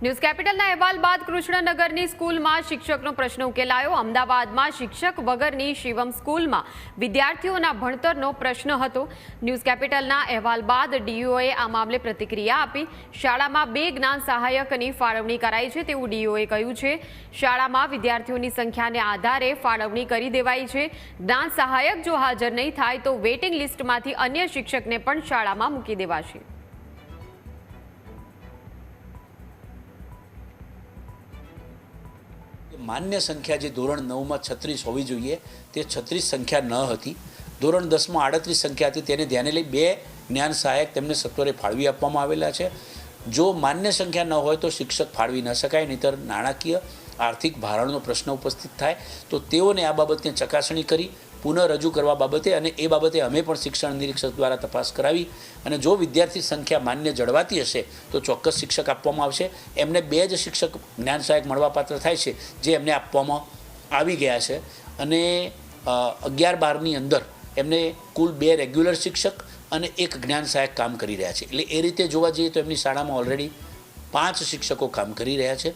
News કેપિટલના અહેવાલ બાદ કૃષ્ણનગરની સ્કૂલમાં શિક્ષકનો પ્રશ્ન ઉકેલાયો। અમદાવાદમાં શિક્ષક વગરની શિવમ સ્કૂલમાં વિદ્યાર્થીઓના ભણતરનો પ્રશ્ન હતો। ન્યૂઝ કેપિટલના અહેવાલ બાદ ડીઈઓએ આ મામલે પ્રતિક્રિયા આપી। શાળામાં 2 જ્ઞાન સહાયકની ફાળવણી કરાઈ છે તેવું ડીઈઓએ કહ્યું છે। શાળામાં વિદ્યાર્થીઓની સંખ્યાને આધારે ફાળવણી કરી દેવાઈ છે। જ્ઞાન સહાયક જો હાજર નહીં થાય તો વેઇટિંગ લિસ્ટમાંથી અન્ય શિક્ષકને પણ શાળામાં મૂકી દેવાશે। मान्य संख्या जो धोरण 9 में 36 होवी जोईए ते 36 संख्या न हती। धोरण 10 में 38 संख्या थी तेने ध्याने लई 2 ज्ञान सहायक तेमने सत्वरे फाळवी आपवामां आवेला छे। जो मान्य संख्या न होय तो शिक्षक फाळवी न शकाय, नहींतर नाणाकीय आर्थिक भारણનો प्रश्न उपस्थित थाय। तो तेओने आ बाबतनी चकासणी करी पुनः रजू करवा बाबते अने ए बाबते अमे पण शिक्षण निरीक्षक द्वारा तपास करावी अने जो विद्यार्थी संख्या मान्य जळवाती हशे तो चोक्कस शिक्षक आपवामां आवशे। एमने 2 ज शिक्षक ज्ञान सहायक मळवापात्र थाय छे जे एमने आपवामां आवी गया छे अने 11-12 अंदर एमने कुल 2 रेग्युलर शिक्षक अने 1 ज्ञान सहायक काम करी रह्या छे। एटले ए रीते जोवा जईए तो एमनी शाळामां ऑलरेडी 5 शिक्षको काम करी रह्या छे।